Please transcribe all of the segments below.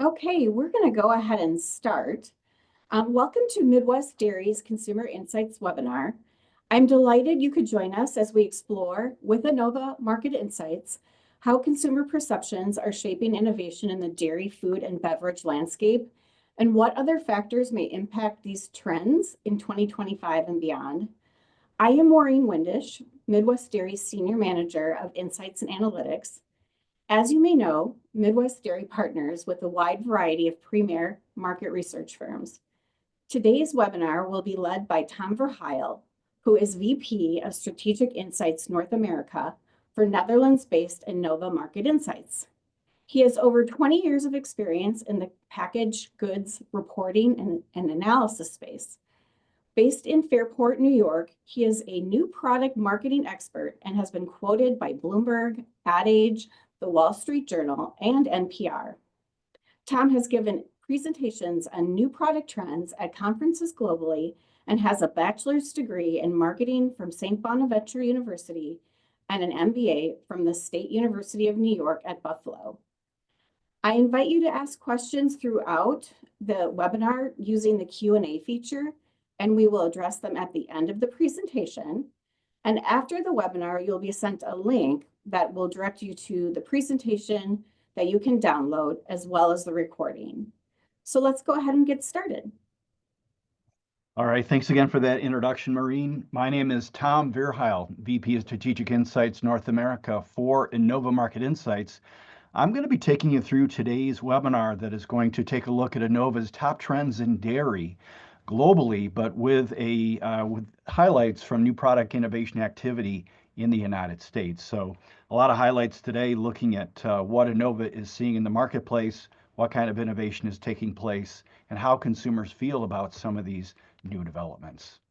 Okay, we're going to go ahead and start. Welcome to Midwest Dairy's Consumer Insights webinar. I'm delighted you could join us as we explore with Innova Market Insights how consumer perceptions are shaping innovation in the dairy, food, and beverage landscape, and what other factors may impact these trends in 2025 and beyond. I am Maureen Windish, Midwest Dairy's Senior Manager of Insights and Analytics. As you may know, Midwest Dairy partners with a wide variety of premier market research firms. Today's webinar will be led by Tom Verheil, who is VP of Strategic Insights North America for Netherlands-based Innova Market Insights. He has over 20 years of experience in the packaged goods reporting and analysis space. Based in Fairport, New York, he is a new product marketing expert and has been quoted by Bloomberg, Ad Age, the Wall Street Journal, and NPR. Tom has given presentations on new product trends at conferences globally and has a bachelor's degree in marketing from St. Bonaventure University and an MBA from the State University of New York at Buffalo. I invite you to ask questions throughout the webinar using the Q&A feature, and we will address them at the end of the presentation. And after the webinar, you'll be sent a link that will direct you to the presentation that you can download as well as the recording. So let's go ahead and get started. All right, thanks again for that introduction, Maureen. My name is Tom Verheil, VP of Strategic Insights North America for Innova Market Insights. I'm going to be taking you through today's webinar that is going to take a look at Innova's top trends in dairy globally, but with highlights from new product innovation activity in the United States. So a lot of highlights today looking at what Innova is seeing in the marketplace, what kind of innovation is taking place, and how consumers feel about some of these new developments.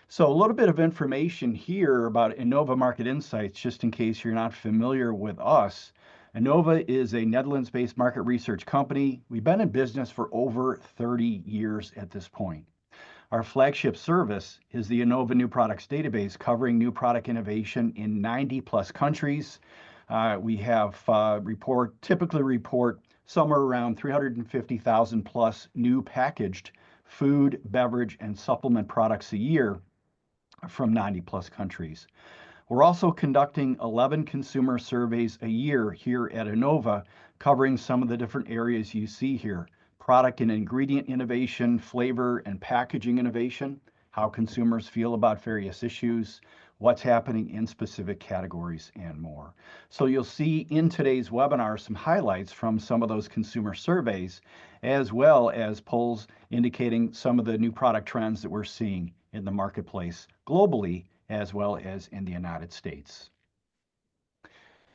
So a little bit of information here about Innova Market Insights, just in case you're not familiar with us. Innova is a Netherlands-based market research company. We've been in business for over 30 years at this point. Our flagship service is the Innova New Products Database, covering new product innovation in 90+ countries. We have typically report somewhere around 350,000 plus new packaged food, beverage, and supplement products a year from 90+ countries. We're also conducting 11 consumer surveys a year here at Innova, covering some of the different areas you see here: product and ingredient innovation, flavor and packaging innovation, how consumers feel about various issues, what's happening in specific categories, and more. So you'll see in today's webinar some highlights from some of those consumer surveys, as well as polls indicating some of the new product trends that we're seeing in the marketplace globally, as well as in the United States.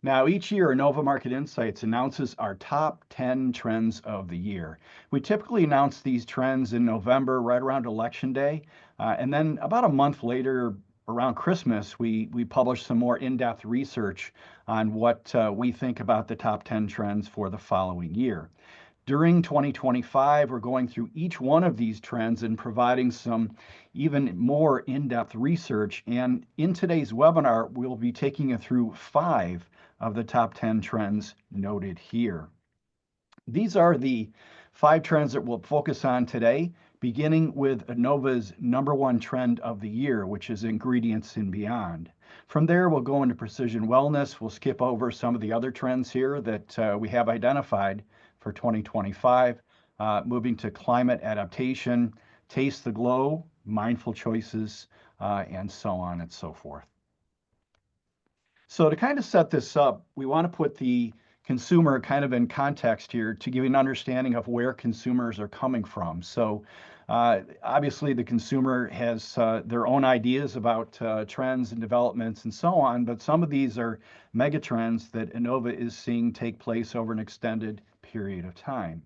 Now, each year, Innova Market Insights announces our top 10 trends of the year. We typically announce these trends in November, right around Election Day, and then about a month later, around Christmas, we publish some more in-depth research on what we think about the top 10 trends for the following year. During 2025, we're going through each one of these trends and providing some even more in-depth research. And in today's webinar, we'll be taking you through 5 of the top 10 trends noted here. These are the 5 trends that we'll focus on today, beginning with Innova's #1 trend of the year, which is ingredients and beyond. From there, we'll go into precision wellness. We'll skip over some of the other trends here that we have identified for 2025, moving to climate adaptation, taste the glow, mindful choices, and so on and so forth. So to kind of set this up, we want to put the consumer kind of in context here to give you an understanding of where consumers are coming from. So obviously the consumer has their own ideas about trends and developments and so on, but some of these are mega trends that Innova is seeing take place over an extended period of time.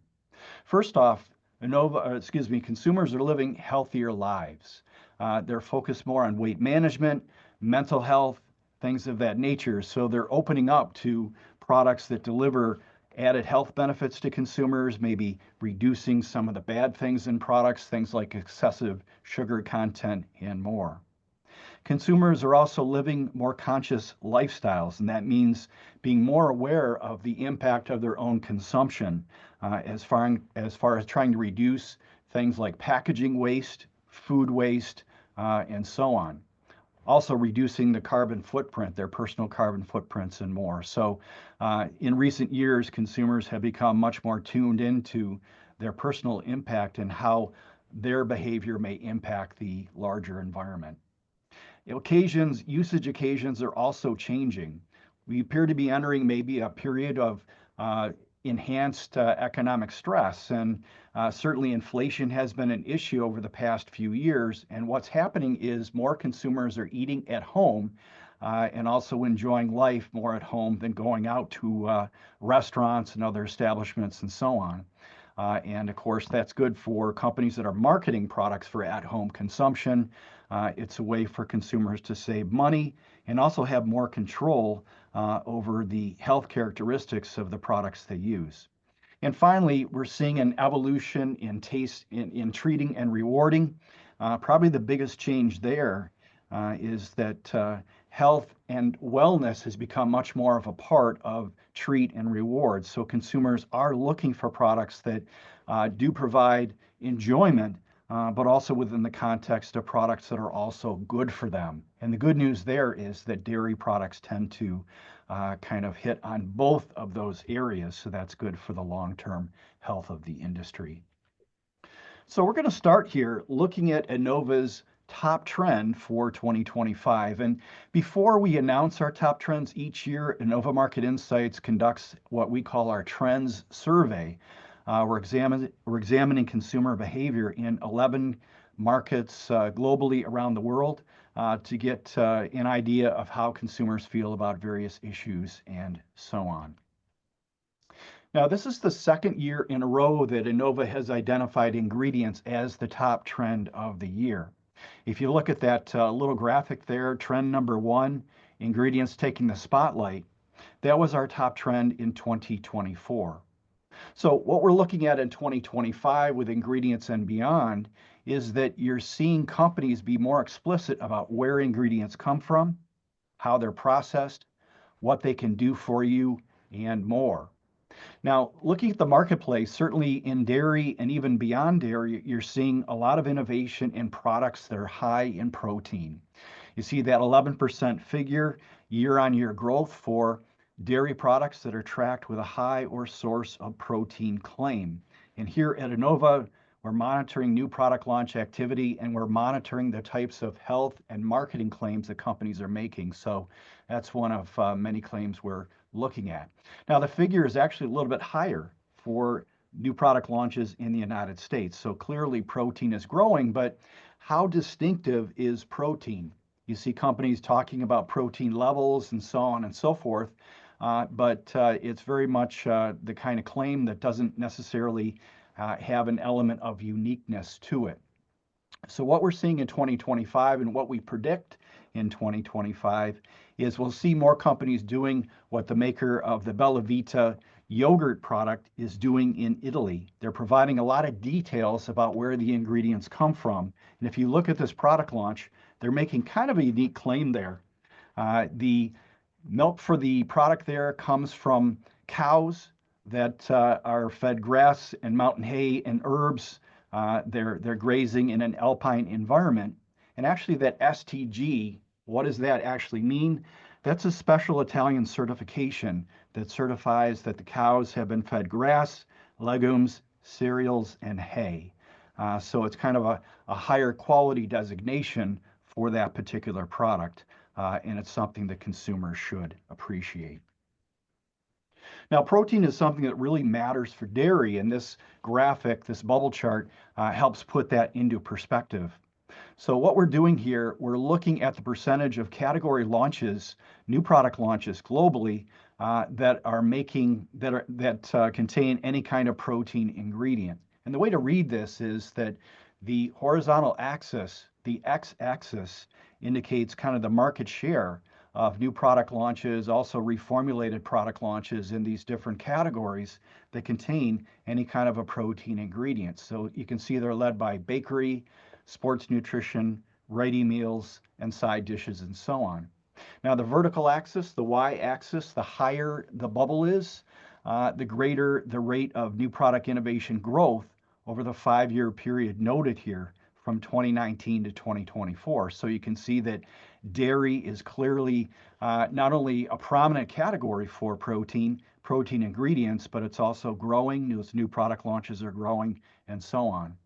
First off, consumers are living healthier lives. They're focused more on weight management, mental health, things of that nature. So they're opening up to products that deliver added health benefits to consumers, maybe reducing some of the bad things in products, things like excessive sugar content and more. Consumers are also living more conscious lifestyles, and that means being more aware of the impact of their own consumption. as far as trying to reduce things like packaging waste, food waste, and so on. Also reducing the carbon footprint, their personal carbon footprints and more. So in recent years, consumers have become much more tuned into their personal impact and how their behavior may impact the larger environment. Usage occasions are also changing. We appear to be entering maybe a period of enhanced economic stress, and certainly inflation has been an issue over the past few years. And what's happening is more consumers are eating at home and also enjoying life more at home than going out to restaurants and other establishments and so on. And of course, that's good for companies that are marketing products for at-home consumption. It's a way for consumers to save money and also have more control over the health characteristics of the products they use. And finally, we're seeing an evolution in taste in treating and rewarding. Probably the biggest change there is that health and wellness has become much more of a part of treat and reward. So consumers are looking for products that do provide enjoyment, but also within the context of products that are also good for them. And the good news there is that dairy products tend to kind of hit on both of those areas. So that's good for the long-term health of the industry. So we're going to start here looking at Innova's top trend for 2025. And before we announce our top trends each year, Innova Market Insights conducts what we call our trends survey. We're examining consumer behavior in 11 markets globally around the world to get an idea of how consumers feel about various issues and so on. Now, this is the second year in a row that Innova has identified ingredients as the top trend of the year. If you look at that little graphic there, trend number 1, ingredients taking the spotlight, that was our top trend in 2024. So what we're looking at in 2025 with ingredients and beyond is that you're seeing companies be more explicit about where ingredients come from, how they're processed, what they can do for you, and more. Now, looking at the marketplace, certainly in dairy and even beyond dairy, you're seeing a lot of innovation in products that are high in protein. You see that 11% figure year-on-year growth for dairy products that are tracked with a high or source of protein claim. And here at Innova, we're monitoring new product launch activity and we're monitoring the types of health and marketing claims that companies are making. So that's one of many claims we're looking at. Now, the figure is actually a little bit higher for new product launches in the United States. So clearly protein is growing, but how distinctive is protein? You see companies talking about protein levels and so on and so forth, but it's very much the kind of claim that doesn't necessarily have an element of uniqueness to it. So what we're seeing in 2025 and what we predict in 2025 is we'll see more companies doing what the maker of the Bella Vita yogurt product is doing in Italy. They're providing a lot of details about where the ingredients come from. And if you look at this product launch, they're making kind of a unique claim there. The milk for the product there comes from cows that are fed grass and mountain hay and herbs. They're grazing in an alpine environment. And actually that STG, what does that actually mean? That's a special Italian certification that certifies that the cows have been fed grass, legumes, cereals, and hay. So it's kind of a higher quality designation for that particular product, and it's something that consumers should appreciate. Now, protein is something that really matters for dairy, and this graphic, this bubble chart, helps put that into perspective. So what we're doing here, we're looking at the percentage of category launches, new product launches globally that contain any kind of protein ingredient. And the way to read this is that the horizontal axis, the x-axis, indicates kind of the market share of new product launches, also reformulated product launches in these different categories that contain any kind of a protein ingredient. So you can see they're led by bakery, sports nutrition, ready meals, and side dishes, and so on. Now the vertical axis, the y-axis, the higher the bubble is, the greater the rate of new product innovation growth over the 5-year period noted here from 2019 to 2024. So you can see that dairy is clearly not only a prominent category for protein ingredients, but it's also growing. New product launches are growing, and so on.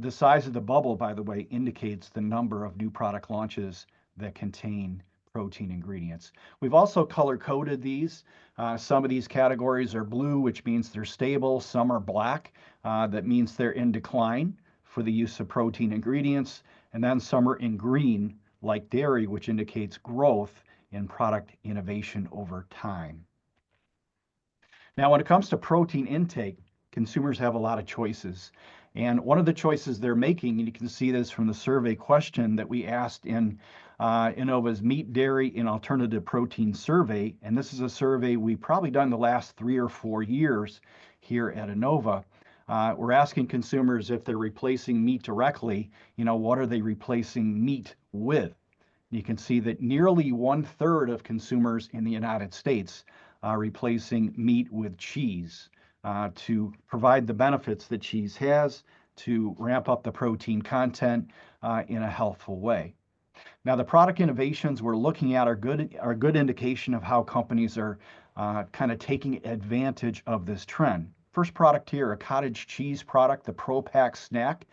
The size of the bubble, by the way, indicates the number of new product launches that contain protein ingredients. We've also color-coded these. Some of these categories are blue, which means they're stable. Some are black. That means they're in decline for the use of protein ingredients. And then some are in green, like dairy, which indicates growth in product innovation over time. Now, when it comes to protein intake, consumers have a lot of choices. And one of the choices they're making, and you can see this from the survey question that we asked in Innova's Meat, Dairy, and Alternative Protein Survey, and this is a survey we've probably done the last 3 or 4 years here at Innova. We're asking consumers if they're replacing meat directly, what are they replacing meat with? You can see that nearly 1/3 of consumers in the United States are replacing meat with cheese to provide the benefits that cheese has, to ramp up the protein content in a healthful way. Now, the product innovations we're looking at are a good indication of how companies are kind of taking advantage of this trend. First product here, a cottage cheese product, the Pro Pack Snack.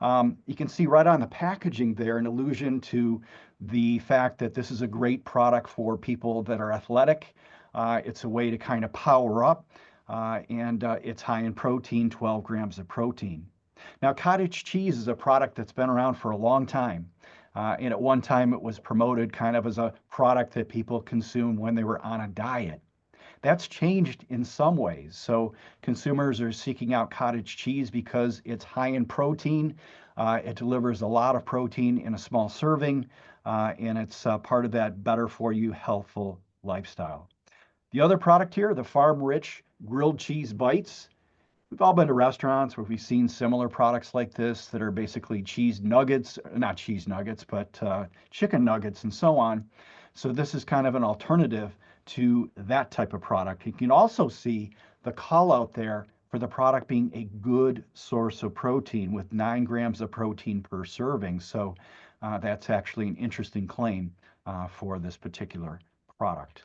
You can see right on the packaging there an allusion to the fact that this is a great product for people that are athletic. It's a way to kind of power up, and it's high in protein, 12 grams of protein. Now, cottage cheese is a product that's been around for a long time. And at one time, it was promoted kind of as a product that people consumed when they were on a diet. That's changed in some ways. So consumers are seeking out cottage cheese because it's high in protein. It delivers a lot of protein in a small serving, and it's part of that better for you, healthful lifestyle. The other product here, the Farm Rich Grilled Cheese Bites. We've all been to restaurants where we've seen similar products like this that are basically cheese nuggets, not cheese nuggets, but chicken nuggets and so on. So this is kind of an alternative to that type of product. You can also see the call out there for the product being a good source of protein with 9 grams of protein per serving. So that's actually an interesting claim for this particular product.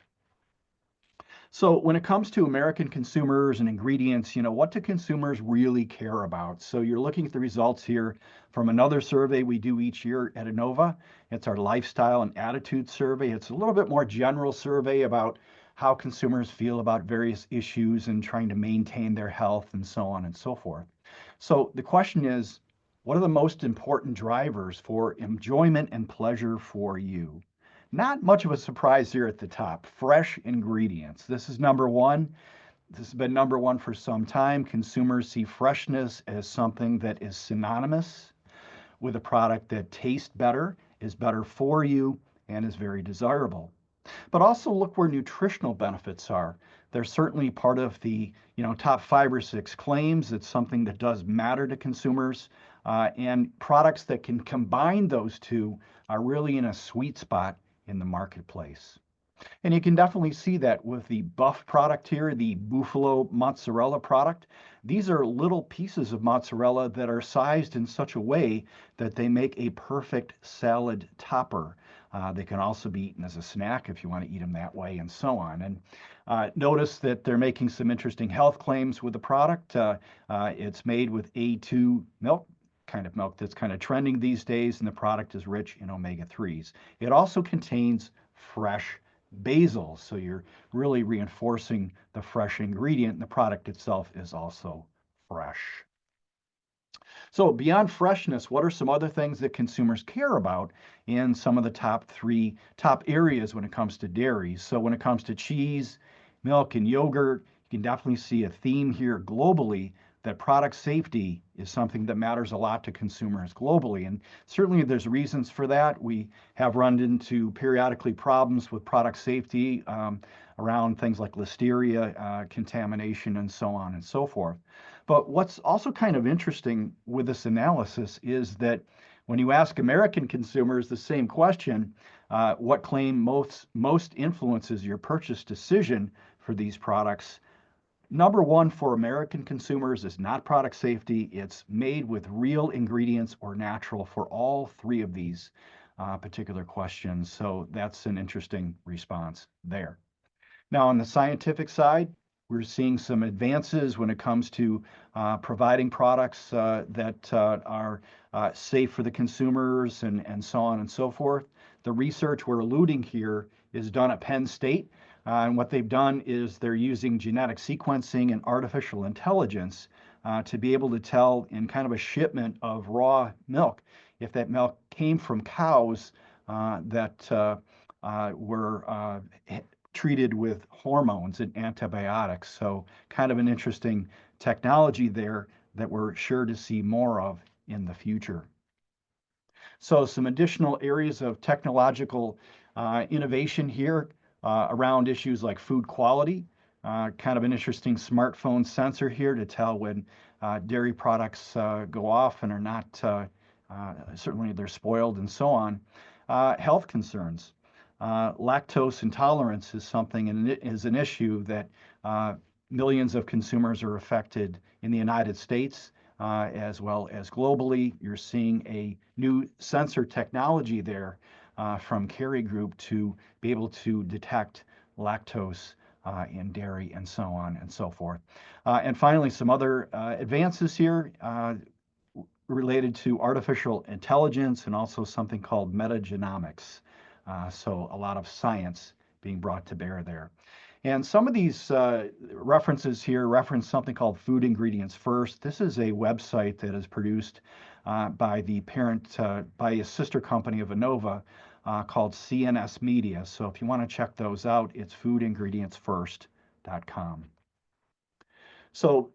So when it comes to American consumers and ingredients, what do consumers really care about? So you're looking at the results here from another survey we do each year at Innova. It's our lifestyle and attitude survey. It's a little bit more general survey about how consumers feel about various issues and trying to maintain their health and so on and so forth. So the question is, what are the most important drivers for enjoyment and pleasure for you? Not much of a surprise here at the top. Fresh ingredients. This is number one. This has been number one for some time. Consumers see freshness as something that is synonymous with a product that tastes better, is better for you, and is very desirable. But also look where nutritional benefits are. They're certainly part of the top 5 or 6 claims. It's something that does matter to consumers. And products that can combine those two are really in a sweet spot in the marketplace. And you can definitely see that with the Buff product here, the Buffalo mozzarella product. These are little pieces of mozzarella that are sized in such a way that they make a perfect salad topper. They can also be eaten as a snack if you want to eat them that way, and so on. And notice that they're making some interesting health claims with the product. It's made with A2 milk, kind of milk that's kind of trending these days, and the product is rich in omega-3s. It also contains fresh basil, so you're really reinforcing the fresh ingredient, and the product itself is also fresh. So beyond freshness, what are some other things that consumers care about in some of the top areas when it comes to dairy? So when it comes to cheese, milk, and yogurt, you can definitely see a theme here globally that product safety is something that matters a lot to consumers globally. And certainly there's reasons for that. We have run into periodically problems with product safety around things like listeria, contamination, and so on and so forth. But what's also kind of interesting with this analysis is that when you ask American consumers the same question, what claim most influences your purchase decision for these products, number one for American consumers is not product safety. It's made with real ingredients or natural for all three of these particular questions. So that's an interesting response there. Now, on the scientific side, we're seeing some advances when it comes to providing products that are safe for the consumers and so on and so forth. The research we're alluding here is done at Penn State. And what they've done is they're using genetic sequencing and artificial intelligence to be able to tell in kind of a shipment of raw milk if that milk came from cows that were treated with hormones and antibiotics. So kind of an interesting technology there that we're sure to see more of in the future. So some additional areas of technological innovation here around issues like food quality. Kind of an interesting smartphone sensor here to tell when dairy products go off and are not, certainly they're spoiled and so on. Health concerns. Lactose intolerance is something and is an issue that millions of consumers are affected in the United States as well as globally. You're seeing a new sensor technology there from Kerry Group to be able to detect lactose in dairy and so on and so forth. And finally, some other advances here related to artificial intelligence and also something called metagenomics. So a lot of science being brought to bear there. And some of these references here reference something called Food Ingredients First. This is a website that is produced by the parent, by a sister company of Innova called CNS Media. So if you want to check those out, it's foodingredientsfirst.com. So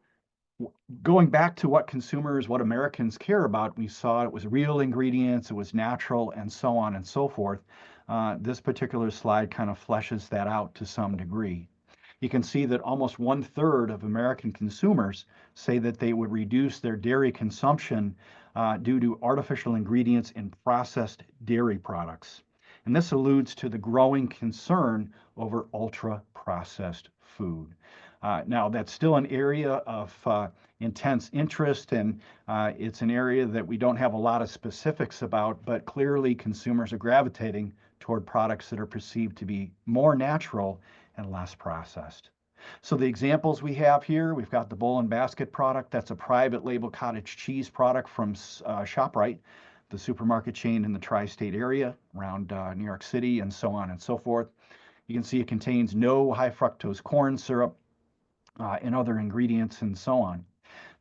going back to what consumers, what Americans care about, we saw it was real ingredients, it was natural, and so on and so forth. This particular slide kind of fleshes that out to some degree. You can see that almost 1/3 of American consumers say that they would reduce their dairy consumption due to artificial ingredients in processed dairy products. And this alludes to the growing concern over ultra-processed food. Now, that's still an area of intense interest, and it's an area that we don't have a lot of specifics about, but clearly consumers are gravitating toward products that are perceived to be more natural and less processed. So the examples we have here, we've got the Bowl and Basket product. That's a private label cottage cheese product from ShopRite, the supermarket chain in the tri-state area around New York City and so on and so forth. You can see it contains no high fructose corn syrup, and other ingredients and so on.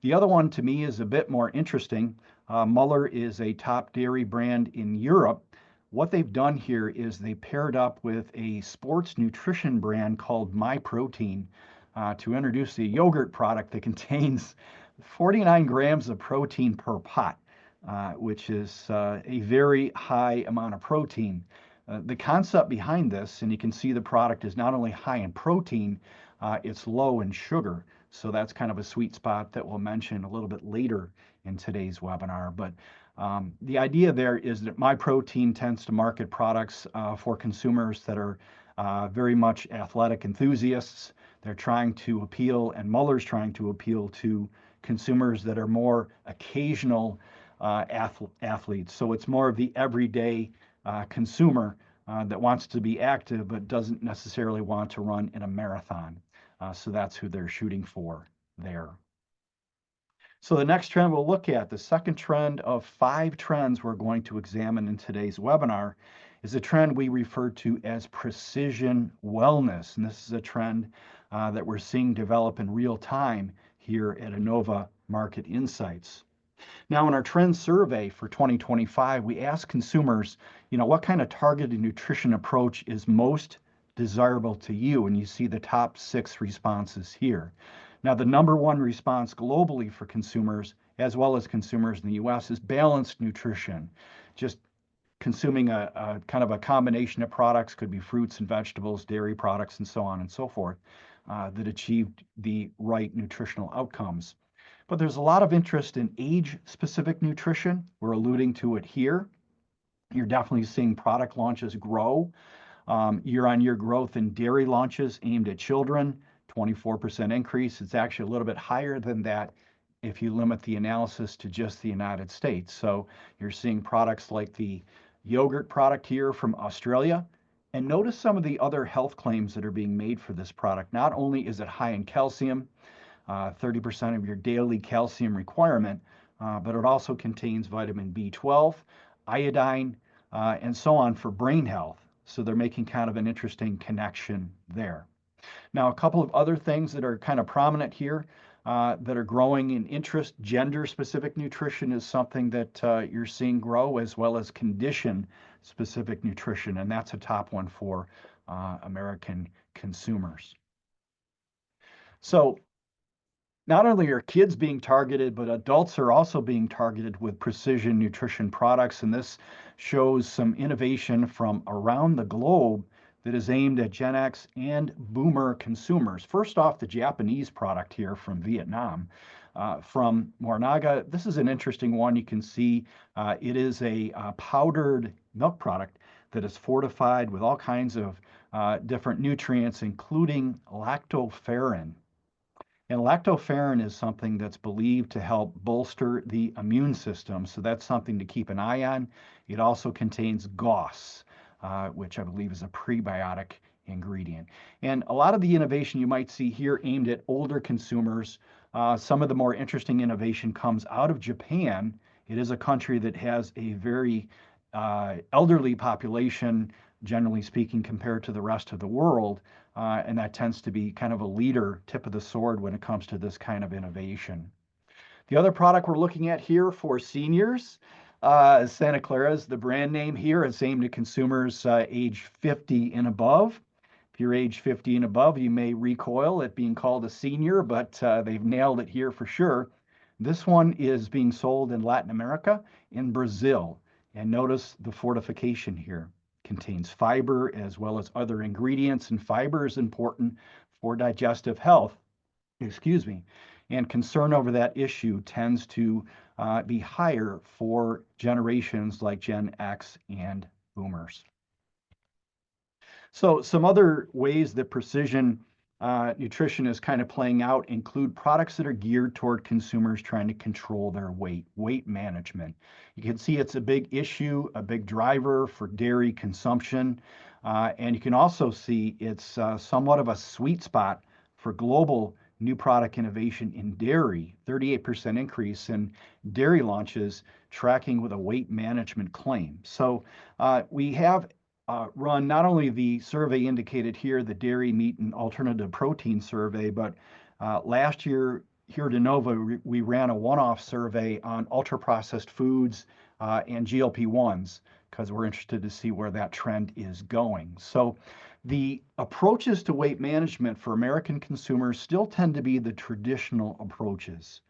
The other one to me is a bit more interesting. Muller is a top dairy brand in Europe. What they've done here is they paired up with a sports nutrition brand called MyProtein to introduce a yogurt product that contains 49 grams of protein per pot, which is a very high amount of protein. The concept behind this, and you can see the product is not only high in protein, it's low in sugar. So that's kind of a sweet spot that we'll mention a little bit later in today's webinar. But the idea there is that MyProtein tends to market products for consumers that are very much athletic enthusiasts. They're trying to appeal, and Muller's trying to appeal to consumers that are more occasional athletes. So it's more of the everyday consumer that wants to be active but doesn't necessarily want to run in a marathon. So that's who they're shooting for there. So the next trend we'll look at, the second trend of 5 trends we're going to examine in today's webinar, is a trend we refer to as precision wellness. And this is a trend that we're seeing develop in real time here at Innova Market Insights. Now, in our trend survey for 2025, we asked consumers, what kind of targeted nutrition approach is most desirable to you? And you see the top 6 responses here. Now, the number 1 response globally for consumers, as well as consumers in the US, is balanced nutrition. Just consuming a kind of a combination of products, could be fruits and vegetables, dairy products, and so on and so forth, that achieved the right nutritional outcomes. But there's a lot of interest in age-specific nutrition. We're alluding to it here. You're definitely seeing product launches grow. Year-on-year growth in dairy launches aimed at children, 24% increase. It's actually a little bit higher than that if you limit the analysis to just the United States. So you're seeing products like the yogurt product here from Australia. And notice some of the other health claims that are being made for this product. Not only is it high in calcium, 30% of your daily calcium requirement, but it also contains vitamin B12, iodine, and so on for brain health. So they're making kind of an interesting connection there. Now, a couple of other things that are kind of prominent here that are growing in interest. Gender-specific nutrition is something that you're seeing grow, as well as condition-specific nutrition, and that's a top one for American consumers. So not only are kids being targeted, but adults are also being targeted with precision nutrition products, and this shows some innovation from around the globe that is aimed at Gen X and Boomer consumers. First off, the Japanese product here from Vietnam, from Mornaga. This is an interesting one. You can see it is a powdered milk product that is fortified with all kinds of different nutrients, including lactoferrin. And lactoferrin is something that's believed to help bolster the immune system. So that's something to keep an eye on. It also contains GOS, which I believe is a prebiotic ingredient. And a lot of the innovation you might see here aimed at older consumers. Some of the more interesting innovation comes out of Japan. It is a country that has a very elderly population, generally speaking, compared to the rest of the world. And that tends to be kind of a leader, tip of the sword when it comes to this kind of innovation. The other product we're looking at here for seniors, Santa Clara's the brand name here. It's aimed at consumers age 50 and above. If you're age 50 and above, you may recoil at being called a senior, but they've nailed it here for sure. This one is being sold in Latin America, in Brazil. And notice the fortification here. Contains fiber as well as other ingredients, and fiber is important for digestive health, excuse me, and concern over that issue tends to be higher for generations like Gen X and Boomers. So some other ways that precision nutrition is kind of playing out include products that are geared toward consumers trying to control their weight management. You can see it's a big issue, a big driver for dairy consumption. And you can also see it's somewhat of a sweet spot for global new product innovation in dairy, 38% increase in dairy launches tracking with a weight management claim. So we have run not only the survey indicated here, the dairy, meat, and alternative protein survey, but last year here at Innova, we ran a one-off survey on ultra-processed foods and GLP-1s because we're interested to see where that trend is going. So the approaches to weight management for American consumers still tend to be the traditional approaches.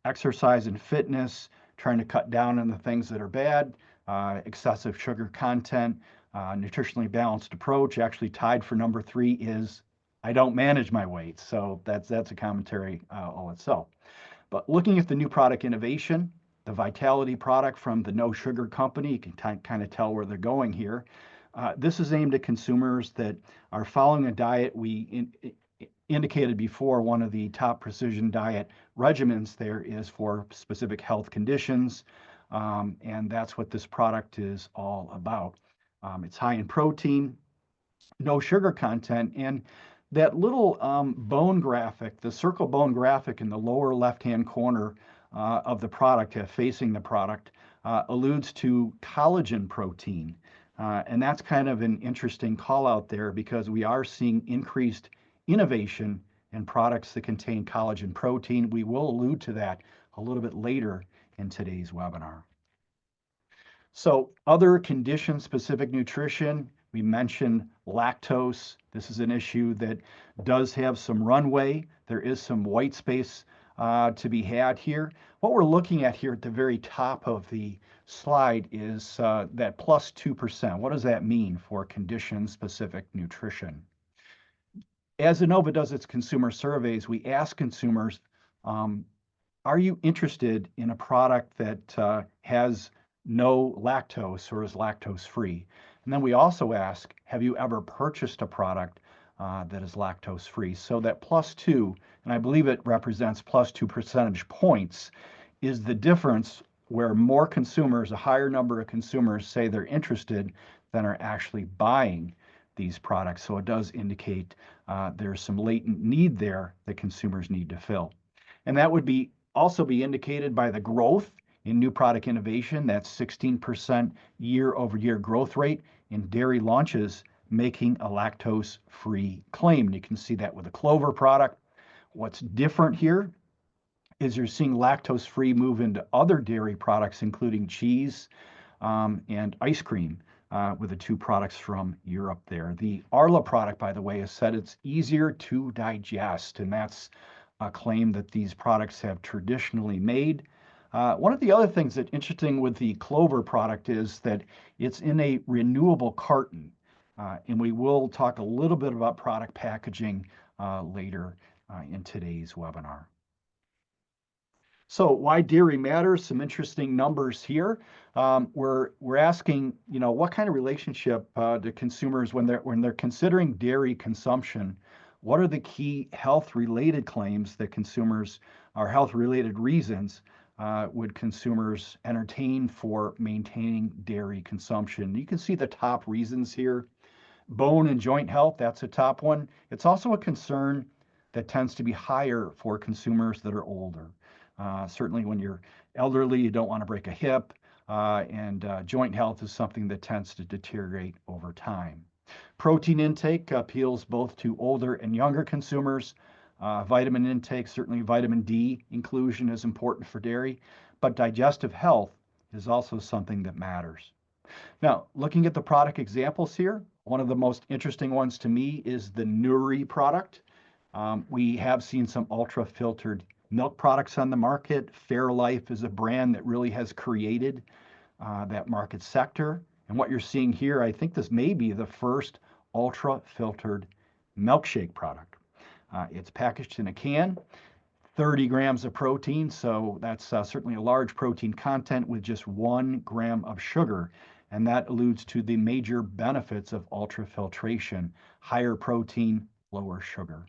Exercise and fitness, trying to cut down on the things that are bad, excessive sugar content, nutritionally balanced approach. Actually tied for number 3 is I don't manage my weight. So that's a commentary all itself. But looking at the new product innovation, the Vitality product from the No Sugar Company, you can kind of tell where they're going here. This is aimed at consumers that are following a diet we indicated before. One of the top precision diet regimens there is for specific health conditions, and that's what this product is all about. It's high in protein, no sugar content, and that little bone graphic, the circle bone graphic in the lower left-hand corner of the product, facing the product, alludes to collagen protein. And that's kind of an interesting call out there because we are seeing increased innovation in products that contain collagen protein. We will allude to that a little bit later in today's webinar. So other condition-specific nutrition, we mentioned lactose. This is an issue that does have some runway. There is some white space to be had here. What we're looking at here at the very top of the slide is that plus 2%. What does that mean for condition-specific nutrition? As Innova does its consumer surveys, we ask consumers, are you interested in a product that has no lactose or is lactose free? And then we also ask, have you ever purchased a product that is lactose free. So that +2, and I believe it represents +2 percentage points, is the difference where more consumers, a higher number of consumers say they're interested than are actually buying these products. So it does indicate there's some latent need there that consumers need to fill. And that would be also be indicated by the growth in new product innovation. That's 16% year-over-year growth rate in dairy launches making a lactose-free claim. And you can see that with the Clover product. What's different here is you're seeing lactose-free move into other dairy products, including cheese and ice cream, with the two products from Europe there. The Arla product, by the way, has said it's easier to digest, and that's a claim that these products have traditionally made. One of the other things that's interesting with the Clover product is that it's in a renewable carton, and we will talk a little bit about product packaging later in today's webinar. So why dairy matters, some interesting numbers here. We're asking, what kind of relationship do consumers, when they're considering dairy consumption, what are the key health-related claims that consumers, or health-related reasons, would consumers entertain for maintaining dairy consumption? You can see the top reasons here. Bone and joint health, that's a top one. It's also a concern that tends to be higher for consumers that are older. Certainly when you're elderly, you don't want to break a hip, and joint health is something that tends to deteriorate over time. Protein intake appeals both to older and younger consumers. Vitamin intake, certainly vitamin D inclusion is important for dairy, but digestive health is also something that matters. Now, looking at the product examples here, one of the most interesting ones to me is the Nuri product. We have seen some ultra-filtered milk products on the market. Fairlife is a brand that really has created that market sector. And what you're seeing here, I think this may be the first ultra-filtered milkshake product. It's packaged in a can, 30 grams of protein, so that's certainly a large protein content with just 1 gram of sugar. And that alludes to the major benefits of ultrafiltration: higher protein, lower sugar.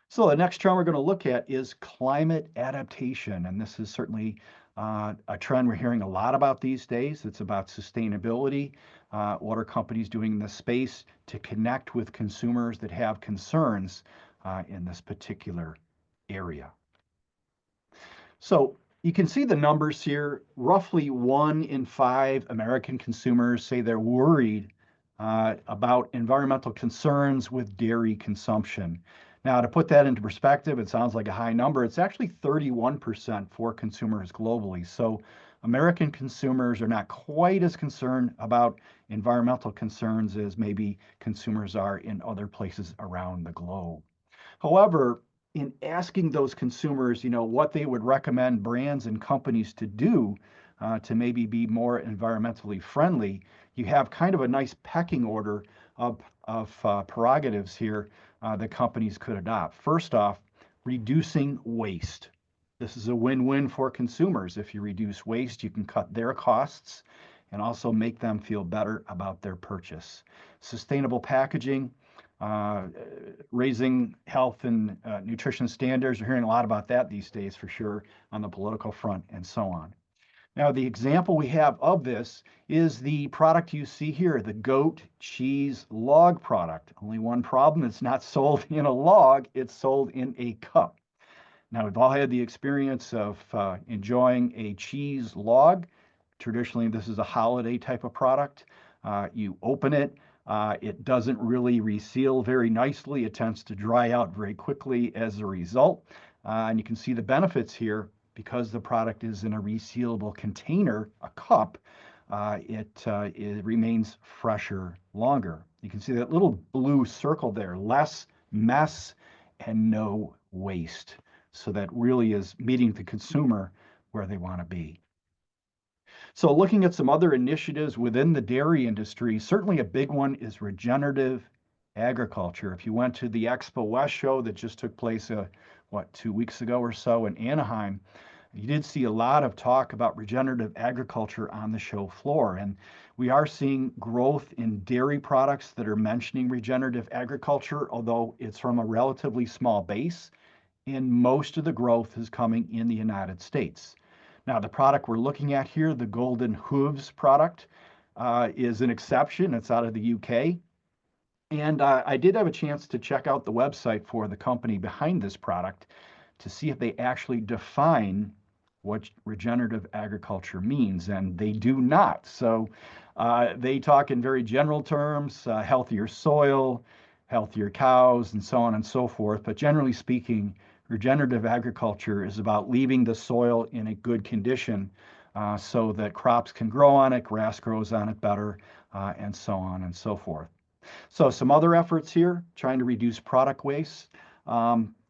So the next trend we're going to look at is climate adaptation. And this is certainly a trend we're hearing a lot about these days. It's about sustainability. What are companies doing in this space to connect with consumers that have concerns in this particular area? So you can see the numbers here. Roughly 1 in 5 American consumers say they're worried about environmental concerns with dairy consumption. Now, to put that into perspective, it sounds like a high number. It's actually 31% for consumers globally. So American consumers are not quite as concerned about environmental concerns as maybe consumers are in other places around the globe. However, in asking those consumers, what they would recommend brands and companies to do to maybe be more environmentally friendly, you have kind of a nice pecking order of prerogatives here that companies could adopt. First off, reducing waste. This is a win-win for consumers. If you reduce waste, you can cut their costs and also make them feel better about their purchase. Sustainable packaging, raising health and nutrition standards. We're hearing a lot about that these days for sure on the political front and so on. Now, the example we have of this is the product you see here, the goat cheese log product. Only one problem, it's not sold in a log, it's sold in a cup. Now, we've all had the experience of enjoying a cheese log. Traditionally, this is a holiday type of product. You open it, it doesn't really reseal very nicely. It tends to dry out very quickly as a result. And you can see the benefits here. Because the product is in a resealable container, a cup, it remains fresher longer. You can see that little blue circle there, less mess and no waste. So that really is meeting the consumer where they want to be. So looking at some other initiatives within the dairy industry, certainly a big one is regenerative agriculture. If you went to the Expo West show that just took place, 2 weeks ago or so in Anaheim, You did see a lot of talk about regenerative agriculture on the show floor, and we are seeing growth in dairy products that are mentioning regenerative agriculture, although it's from a relatively small base, and most of the growth is coming in the United States. Now, the product we're looking at here, the Golden Hooves product, is an exception. It's out of the UK. And I did have a chance to check out the website for the company behind this product to see if they actually define what regenerative agriculture means, and they do not. So they talk in very general terms, healthier soil, healthier cows, and so on and so forth. But generally speaking, regenerative agriculture is about leaving the soil in a good condition so that crops can grow on it, grass grows on it better, and so on and so forth. So some other efforts here, trying to reduce product waste.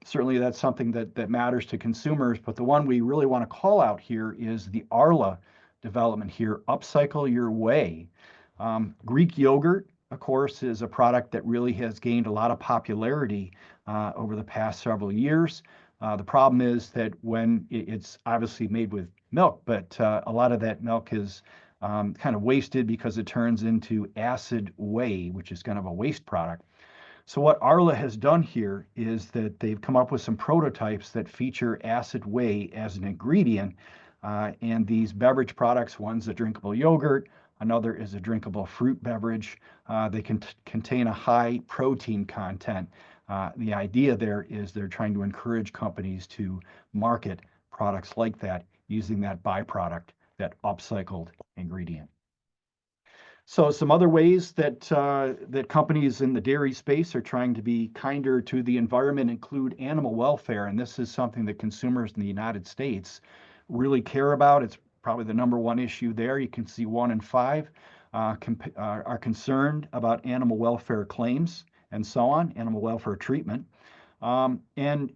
Certainly that's something that matters to consumers, but the one we really want to call out here is the Arla development here, Upcycle Your Way. Greek yogurt, of course, is a product that really has gained a lot of popularity over the past several years. The problem is that when it's obviously made with milk, but a lot of that milk is kind of wasted because it turns into acid whey, which is kind of a waste product. So what Arla has done here is that they've come up with some prototypes that feature acid whey as an ingredient. And these beverage products, one's a drinkable yogurt, another is a drinkable fruit beverage. They can contain a high protein content. The idea there is they're trying to encourage companies to market products like that using that byproduct, that upcycled ingredient. So some other ways that that companies in the dairy space are trying to be kinder to the environment include animal welfare, and this is something that consumers in the United States really care about. It's probably the number one issue there. You can see 1 in 5 are concerned about animal welfare claims and so on, animal welfare treatment. And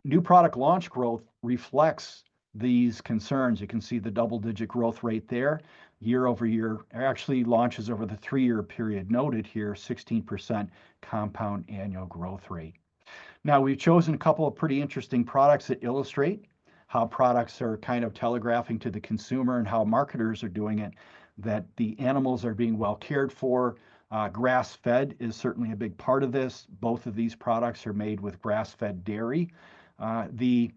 new product launch growth reflects these concerns. You can see the double-digit growth rate there, year over year. Actually, launches over the 3-year period noted here, 16% compound annual growth rate. Now, we've chosen a couple of pretty interesting products that illustrate how products are kind of telegraphing to the consumer and how marketers are doing it, that the animals are being well cared for. Grass-fed is certainly a big part of this. Both of these products are made with grass-fed dairy. The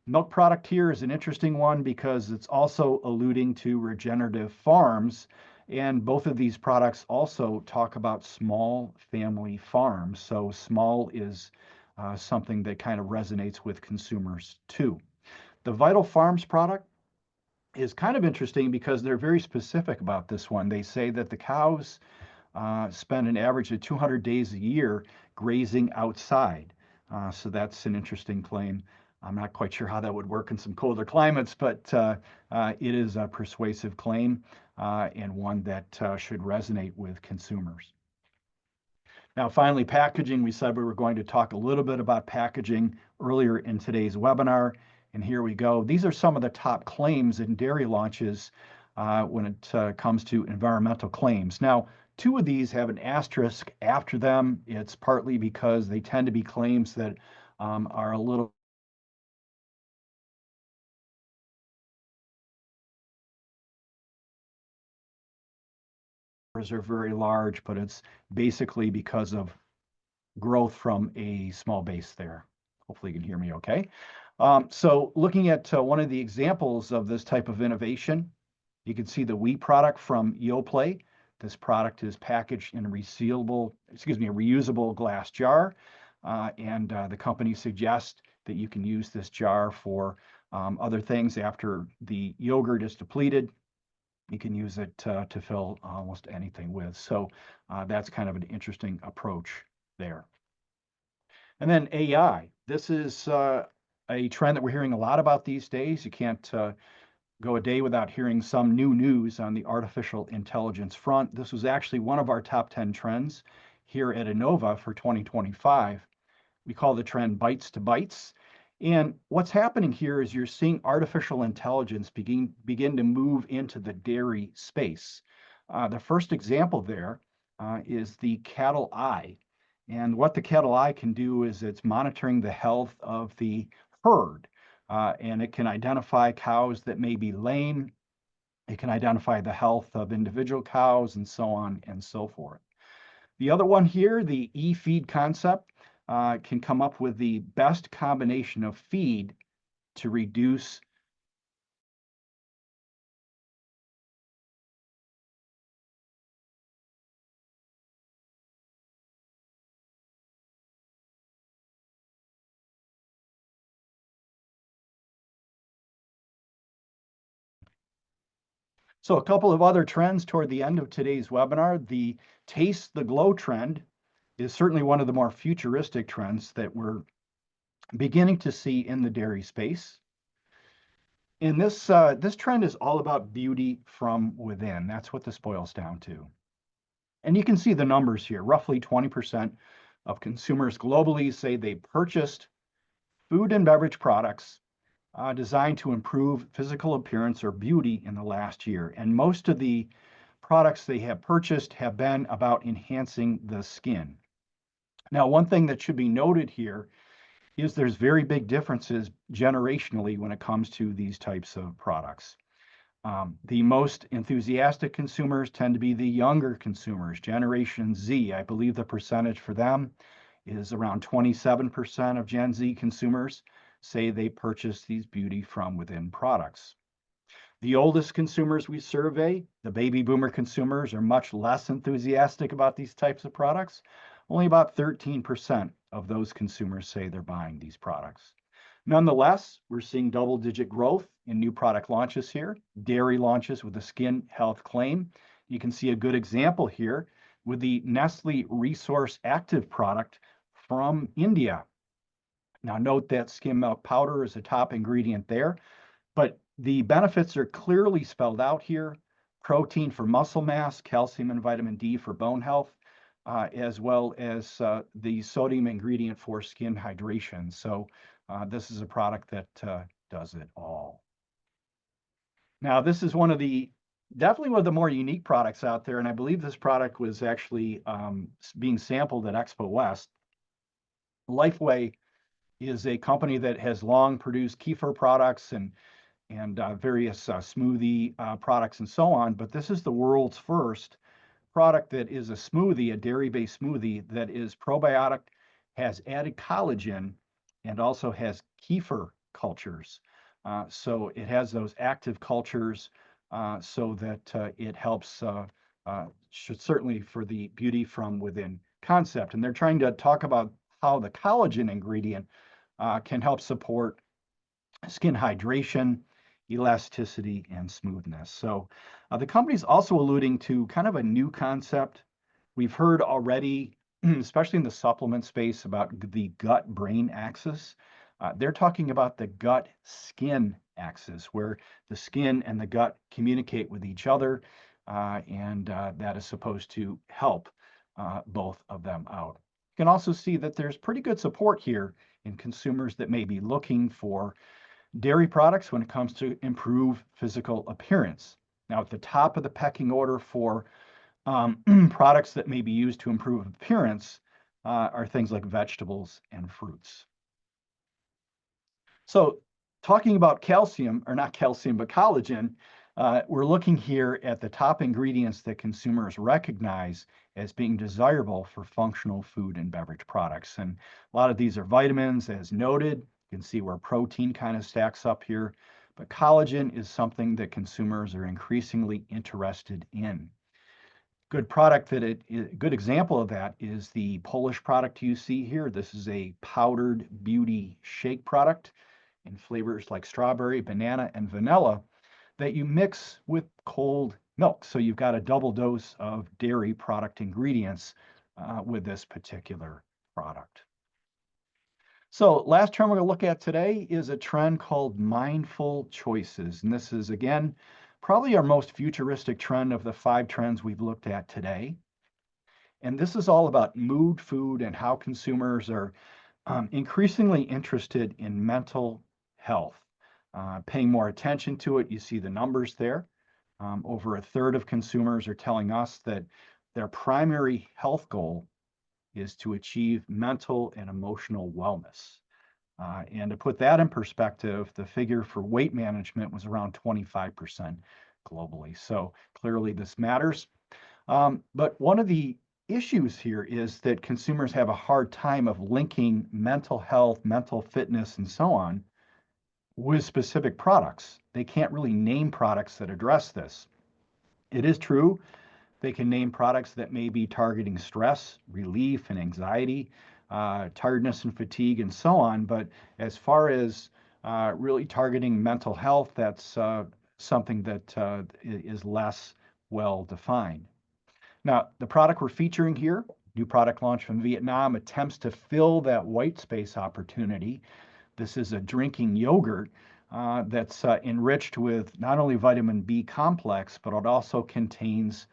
milk product here is an interesting one because it's also alluding to regenerative farms. And both of these products also talk about small family farms. So small is something that kind of resonates with consumers too. The Vital Farms product is kind of interesting because they're very specific about this one. They say that the cows spend an average of 200 days a year grazing outside. So that's an interesting claim. I'm not quite sure how that would work in some colder climates, but it is a persuasive claim and one that should resonate with consumers. Now, finally, packaging. We said we were going to talk a little bit about packaging earlier in today's webinar, and here we go. These are some of the top claims in dairy launches when it comes to environmental claims. Now, 2 of these have an asterisk after them. It's partly because they tend to be claims that are a little are very large, but it's basically because of growth from a small base there. Hopefully you can hear me okay. So looking at one of the examples of this type of innovation, you can see the wheat product from Yoplait. This product is packaged in a reusable glass jar. And the company suggests that you can use this jar for other things after the yogurt is depleted. You can use it to fill almost anything with. So that's kind of an interesting approach there. And then AI. This is a trend that we're hearing a lot about these days. You can't go a day without hearing some new news on the artificial intelligence front. This was actually one of our top 10 trends here at Innova for 2025. We call the trend Bites to Bytes. And what's happening here is you're seeing artificial intelligence begin to move into the dairy space. The first example there is the cattle eye. And what the cattle eye can do is it's monitoring the health of the herd. and it can identify cows that may be lame. It can identify the health of individual cows and so on and so forth. The other one here, the e-feed concept, can come up with the best combination of feed to reduce So a couple of other trends toward the end of today's webinar. The Taste the Glow trend is certainly one of the more futuristic trends that we're beginning to see in the dairy space. And this trend is all about beauty from within. That's what this boils down to. And you can see the numbers here. Roughly 20% of consumers globally say they purchased food and beverage products designed to improve physical appearance or beauty in the last year. And most of the products they have purchased have been about enhancing the skin. Now, one thing that should be noted here is there's very big differences generationally when it comes to these types of products. The most enthusiastic consumers tend to be the younger consumers, Generation Z. I believe the percentage for them is around 27% of Gen Z consumers say they purchase these beauty from within products. The oldest consumers we survey, the baby boomer consumers, are much less enthusiastic about these types of products. Only about 13% of those consumers say they're buying these products. Nonetheless, we're seeing double-digit growth in new product launches here, dairy launches with a skin health claim. You can see a good example here with the Nestle Resource Active product from India. Now note that skim milk powder is a top ingredient there, but the benefits are clearly spelled out here. Protein for muscle mass, calcium and vitamin D for bone health, as well as the sodium ingredient for skin hydration. So this is a product that does it all. Now, this is definitely one of the more unique products out there, and I believe this product was actually being sampled at Expo West. Lifeway is a company that has long produced kefir products and various smoothie products and so on, but this is the world's first product that is a smoothie, a dairy-based smoothie that is probiotic, has added collagen, and also has kefir cultures. So it has those active cultures so that it helps, certainly for the beauty from within concept. And they're trying to talk about how the collagen ingredient can help support skin hydration, elasticity, and smoothness. So the company's also alluding to kind of a new concept. We've heard already, especially in the supplement space, about the gut-brain axis. They're talking about the gut-skin axis, where the skin and the gut communicate with each other, and that is supposed to help both of them out. You can also see that there's pretty good support here in consumers that may be looking for dairy products when it comes to improve physical appearance. Now, at the top of the pecking order for products that may be used to improve appearance are things like vegetables and fruits. So talking about calcium, or not calcium, but collagen, we're looking here at the top ingredients that consumers recognize as being desirable for functional food and beverage products. And a lot of these are vitamins, as noted. You can see where protein kind of stacks up here, but collagen is something that consumers are increasingly interested in. Good example of that is the Polish product you see here. This is a powdered beauty shake product in flavors like strawberry, banana, and vanilla that you mix with cold milk. So you've got a double dose of dairy product ingredients with this particular product. So last trend we're going to look at today is a trend called mindful choices. And this is, again, probably our most futuristic trend of the 5 trends we've looked at today. And this is all about mood, food, and how consumers are increasingly interested in mental health, paying more attention to it. You see the numbers there. Over a third of consumers are telling us that their primary health goal is to achieve mental and emotional wellness. And to put that in perspective, the figure for weight management was around 25% globally. So clearly this matters. But one of the issues here is that consumers have a hard time of linking mental health, mental fitness, and so on with specific products. They can't really name products that address this. It is true they can name products that may be targeting stress, relief, and anxiety, tiredness and fatigue, and so on. But as far as really targeting mental health, that's something that is less well defined. Now, the product we're featuring here, new product launch from Vietnam, attempts to fill that white space opportunity. This is a drinking yogurt that's enriched with not only vitamin B complex, but it also contains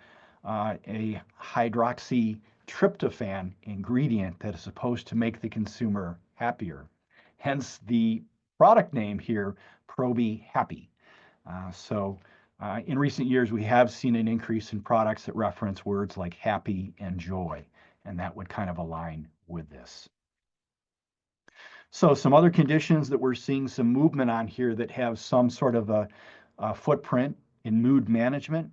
a hydroxytryptophan ingredient that is supposed to make the consumer happier. Hence the product name here, Probi Happy. In recent years, we have seen an increase in products that reference words like happy and joy, and that would kind of align with this. So some other conditions that we're seeing some movement on here that have some sort of a footprint in mood management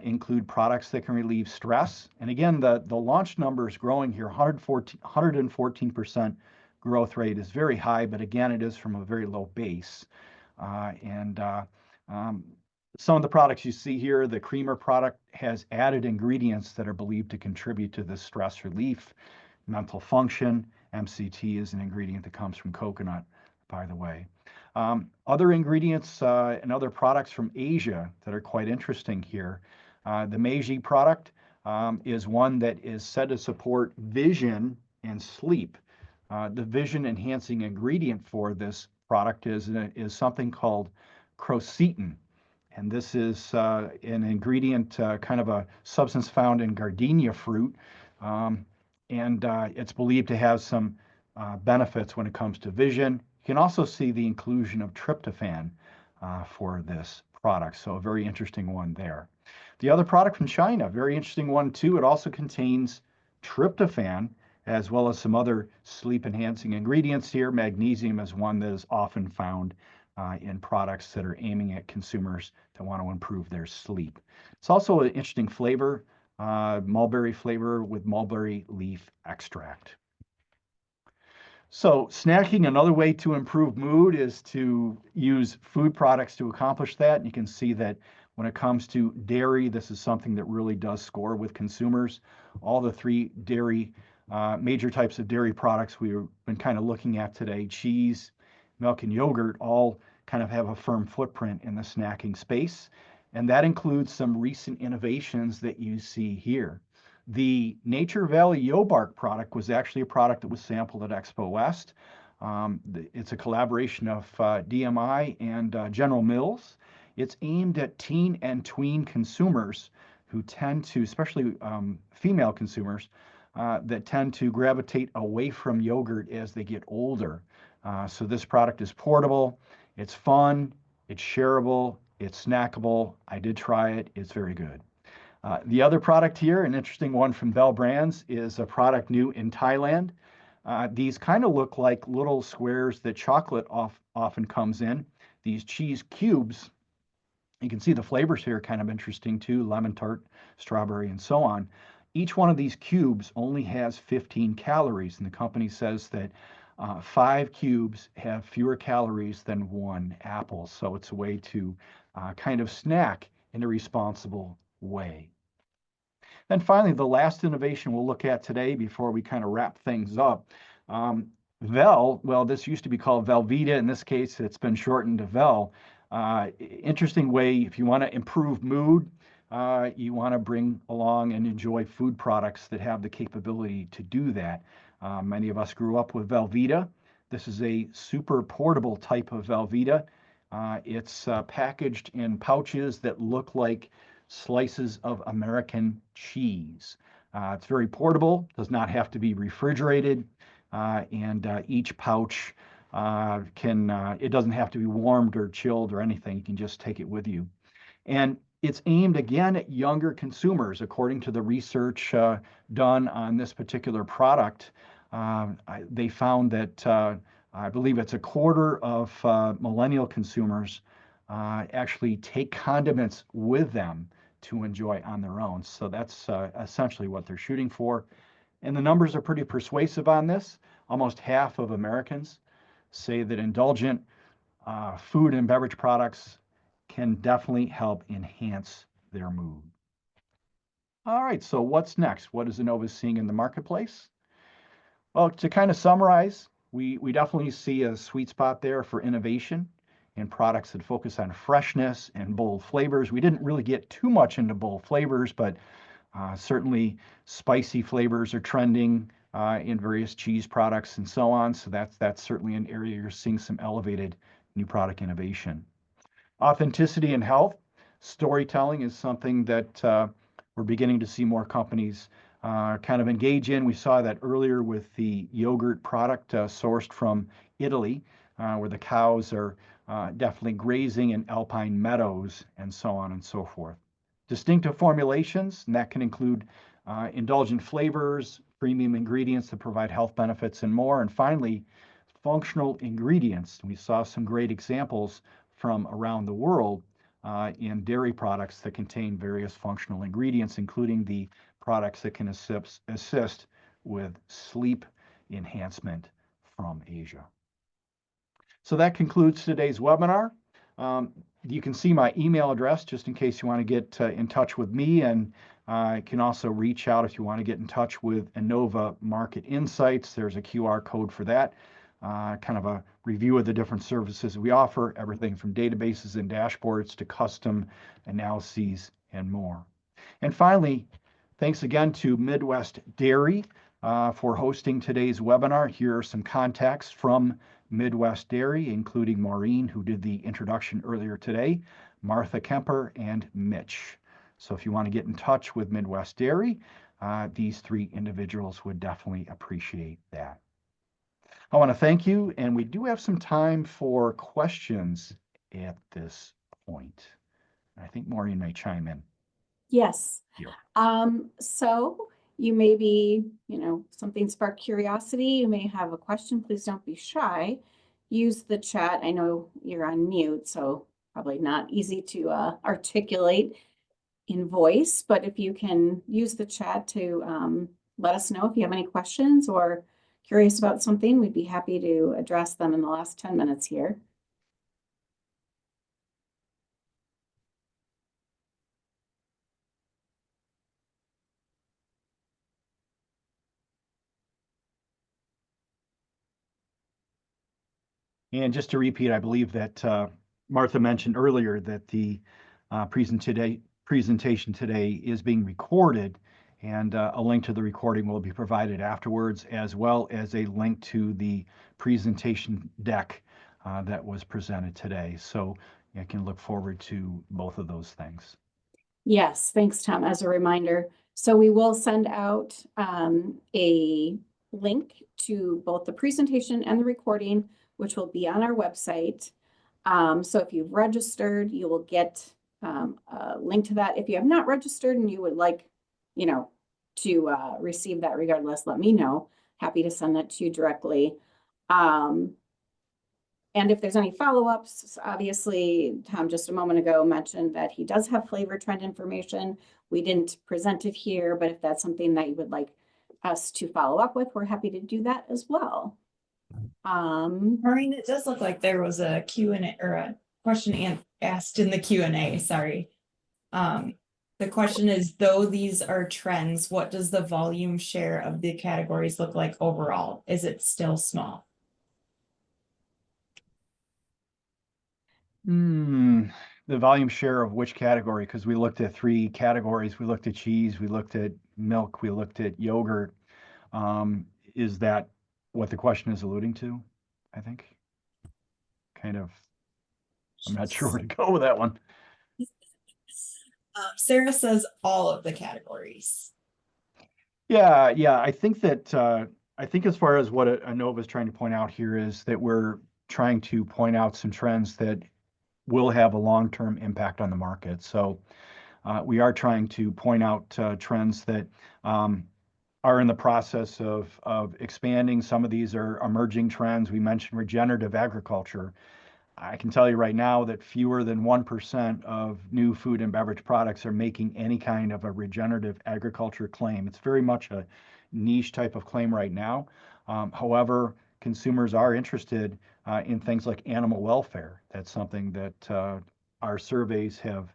include products that can relieve stress. And again, the launch number is growing here, 114% growth rate is very high, but again, it is from a very low base. Some of the products you see here, the creamer product has added ingredients that are believed to contribute to the stress relief, mental function. MCT is an ingredient that comes from coconut, by the way. Other ingredients and other products from Asia that are quite interesting here. The Meiji product is one that is said to support vision and sleep. The vision enhancing ingredient for this product is something called quercetin. And this is an ingredient, kind of a substance found in gardenia fruit. It's believed to have some benefits when it comes to vision. You can also see the inclusion of tryptophan for this product. So a very interesting one there. The other product from China, very interesting one too. It also contains tryptophan as well as some other sleep enhancing ingredients here. Magnesium is one that is often found in products that are aiming at consumers that want to improve their sleep. It's also an interesting flavor, mulberry flavor with mulberry leaf extract. So snacking, another way to improve mood is to use food products to accomplish that. And you can see that when it comes to dairy, this is something that really does score with consumers. All the three dairy, major types of dairy products we've been kind of looking at today, cheese, milk, and yogurt, all kind of have a firm footprint in the snacking space. And that includes some recent innovations that you see here. The Nature Valley Yobark product was actually a product that was sampled at Expo West. It's a collaboration of DMI and General Mills. It's aimed at teen and tween consumers who tend to, especially female consumers, that tend to gravitate away from yogurt as they get older. So this product is portable, it's fun, it's shareable, it's snackable. I did try it, it's very good. The other product here, an interesting one from Bell Brands, is a product new in Thailand. These kind of look like little squares that chocolate often comes in. These cheese cubes, you can see the flavors here kind of interesting too, lemon tart, strawberry, and so on. Each one of these cubes only has 15 calories, and the company says that 5 cubes have fewer calories than 1 apple. So it's a way to kind of snack in a responsible way. And finally, the last innovation we'll look at today before we kind of wrap things up. Well, this used to be called Velveeta. In this case, it's been shortened to Vel. Interesting way, if you want to improve mood, you want to bring along and enjoy food products that have the capability to do that. Many of us grew up with Velveeta. This is a super portable type of Velveeta. It's packaged in pouches that look like slices of American cheese. It's very portable, does not have to be refrigerated, and each pouch it doesn't have to be warmed or chilled or anything. You can just take it with you. And it's aimed again at younger consumers. According to the research done on this particular product, they found that I believe it's a quarter of millennial consumers actually take condiments with them to enjoy on their own. So that's essentially what they're shooting for. And the numbers are pretty persuasive on this. Almost half of Americans say that indulgent food and beverage products can definitely help enhance their mood. All right, so what's next? What is Innova seeing in the marketplace? Well, to kind of summarize, we definitely see a sweet spot there for innovation and products that focus on freshness and bold flavors. We didn't really get too much into bold flavors, but certainly spicy flavors are trending in various cheese products and so on. So that's certainly an area you're seeing some elevated new product innovation. Authenticity and health, storytelling is something that we're beginning to see more companies kind of engage in. We saw that earlier with the yogurt product sourced from Italy, where the cows are definitely grazing in alpine meadows and so on and so forth. Distinctive formulations, and that can include indulgent flavors, premium ingredients that provide health benefits, and more. And finally, functional ingredients. We saw some great examples from around the world in dairy products that contain various functional ingredients, including the products that can assist with sleep enhancement from Asia. So that concludes today's webinar. You can see my email address just in case you want to get in touch with me, and you can also reach out if you want to get in touch with Innova Market Insights. There's a QR code for that. Kind of a review of the different services we offer, everything from databases and dashboards to custom analyses and more. And finally, thanks again to Midwest Dairy for hosting today's webinar. Here are some contacts from Midwest Dairy, including Maureen, who did the introduction earlier today, Martha Kemper, and Mitch. So if you want to get in touch with Midwest Dairy, these three individuals would definitely appreciate that. I want to thank you, and we do have some time for questions at this point. I think Maureen may chime in. Yes. Here. So you may be, something sparked curiosity. You may have a question. Please don't be shy. Use the chat. I know you're on mute, so probably not easy to articulate in voice, but if you can use the chat to let us know if you have any questions or curious about something, we'd be happy to address them in the last 10 minutes here. And just to repeat, I believe that Martha mentioned earlier that the presentation today is being recorded, and a link to the recording will be provided afterwards, as well as a link to the presentation deck that was presented today. So I can look forward to both of those things. Yes, thanks, Tom. As a reminder, so we will send out a link to both the presentation and the recording, which will be on our website. So if you've registered, you will get a link to that. If you have not registered and you would like, to receive that regardless, let me know. Happy to send that to you directly. And if there's any follow-ups, obviously, Tom just a moment ago mentioned that he does have flavor trend information. We didn't present it here, but if that's something that you would like us to follow up with, we're happy to do that as well. Maureen, it does look like there was a Q&A or a question asked in the Q&A, sorry. The question is, though these are trends, what does the volume share of the categories look like overall? Is it still small? The volume share of which category? Because we looked at 3 categories. We looked at cheese, we looked at milk, we looked at yogurt. Is that what the question is alluding to? I think. Kind of. I'm not sure where to go with that one. Sarah says all of the categories. Yeah. I think that I think as far as what Innova is trying to point out here is that we're trying to point out some trends that will have a long-term impact on the market. So we are trying to point out trends that are in the process of expanding. Some of these are emerging trends. We mentioned regenerative agriculture. I can tell you right now that fewer than 1% of new food and beverage products are making any kind of a regenerative agriculture claim. It's very much a niche type of claim right now. However, consumers are interested in things like animal welfare. That's something that our surveys have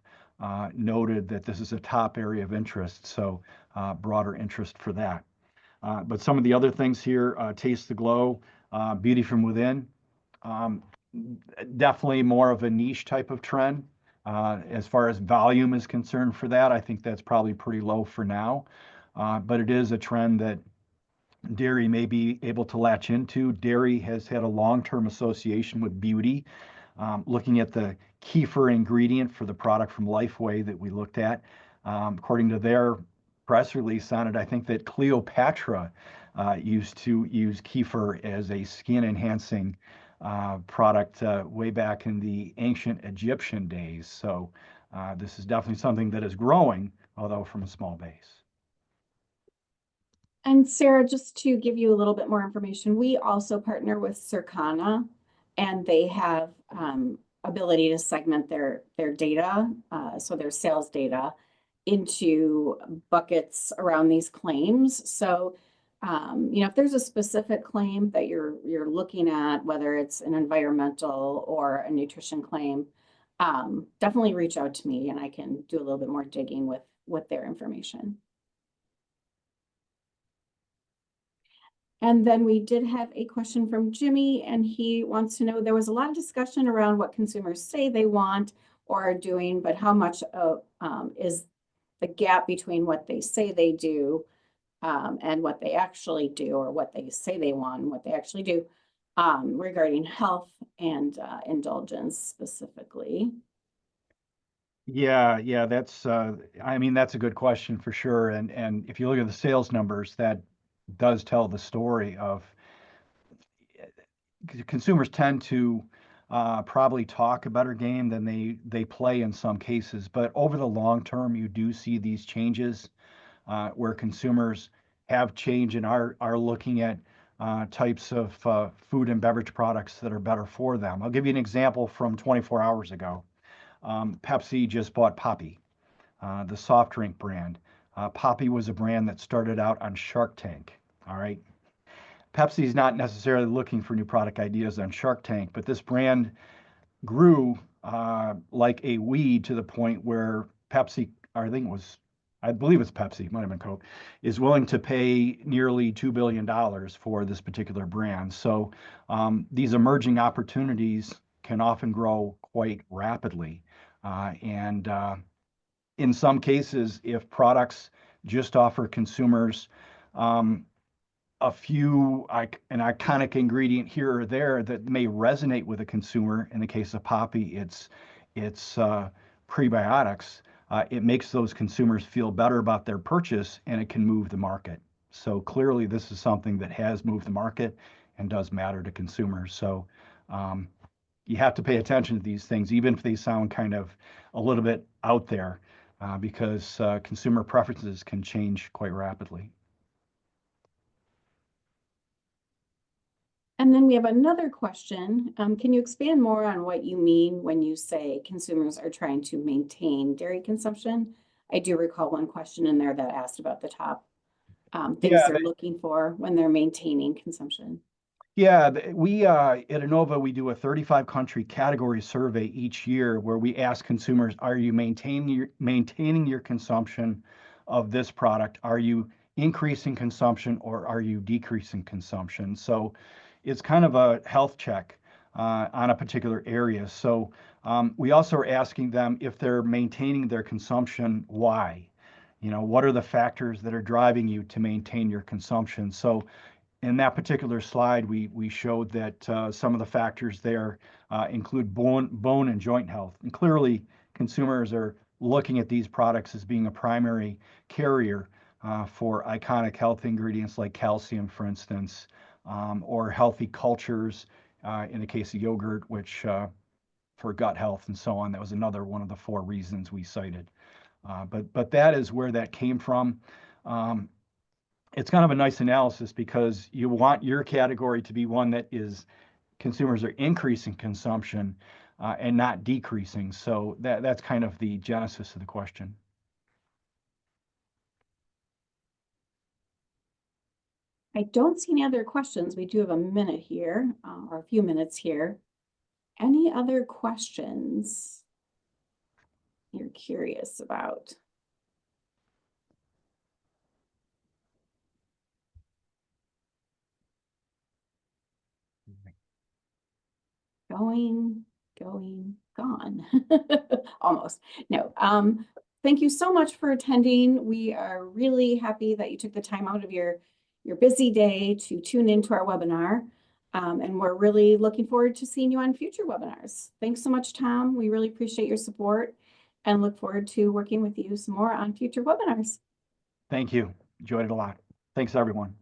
noted that this is a top area of interest, so broader interest for that. But some of the other things here, Taste the Glow, Beauty from Within, definitely more of a niche type of trend. As far as volume is concerned for that, I think that's probably pretty low for now. But it is a trend that dairy may be able to latch into. Dairy has had a long-term association with beauty. Looking at the kefir ingredient for the product from Lifeway that we looked at, according to their press release on it, I think that Cleopatra used to use kefir as a skin-enhancing product way back in the ancient Egyptian days. So this is definitely something that is growing, although from a small base. And Sarah, just to give you a little bit more information, we also partner with Circana, and they have ability to segment their data, so their sales data, into buckets around these claims. So, if there's a specific claim that you're looking at, whether it's an environmental or a nutrition claim, definitely reach out to me, and I can do a little bit more digging with their information. And then we did have a question from Jimmy, and he wants to know, there was a lot of discussion around what consumers say they want or are doing, but how much is the gap between what they say they do and what they actually do, or what they say they want and what they actually do, regarding health and indulgence specifically. Yeah, that's that's a good question for sure. And if you look at the sales numbers, that does tell the story of consumers tend to probably talk a better game than they play in some cases. But over the long term, you do see these changes where consumers have changed and are looking at types of food and beverage products that are better for them. I'll give you an example from 24 hours ago. Pepsi just bought Poppi, the soft drink brand. Poppi was a brand that started out on Shark Tank. All right. Pepsi's not necessarily looking for new product ideas on Shark Tank, but this brand grew like a weed to the point where Pepsi, or I believe it's Pepsi, might have been Coke, is willing to pay nearly $2 billion for this particular brand. So these emerging opportunities can often grow quite rapidly. And in some cases, if products just offer consumers a few an iconic ingredient here or there that may resonate with a consumer. In the case of Poppi, it's prebiotics. It makes those consumers feel better about their purchase, and it can move the market. So clearly, this is something that has moved the market and does matter to consumers. So you have to pay attention to these things, even if they sound kind of a little bit out there, because consumer preferences can change quite rapidly. And then we have another question. Can you expand more on what you mean when you say consumers are trying to maintain dairy consumption? I do recall one question in there that asked about the top things they're looking for when they're maintaining consumption. Yeah, we at Innova, we do a 35 country category survey each year where we ask consumers, are you maintaining your consumption of this product? Are you increasing consumption, or are you decreasing consumption? So it's kind of a health check on a particular area. So we also are asking them, if they're maintaining their consumption, why? What are the factors that are driving you to maintain your consumption? So in that particular slide, we showed that some of the factors there include bone and joint health. And clearly, consumers are looking at these products as being a primary carrier for iconic health ingredients like calcium, for instance, or healthy cultures in the case of yogurt, which for gut health and so on. That was another one of the 4 reasons we cited. But that is where that came from. it's kind of a nice analysis because you want your category to be one that is consumers are increasing consumption and not decreasing. So that's kind of the genesis of the question. I don't see any other questions. We do have a minute here, or a few minutes here. Any other questions you're curious about? Going, gone. Almost. No. Thank you so much for attending. We are really happy that you took the time out of your busy day to tune into our webinar. And we're really looking forward to seeing you on future webinars. Thanks so much, Tom. We really appreciate your support and look forward to working with you some more on future webinars. Thank you. Enjoyed it a lot. Thanks, everyone.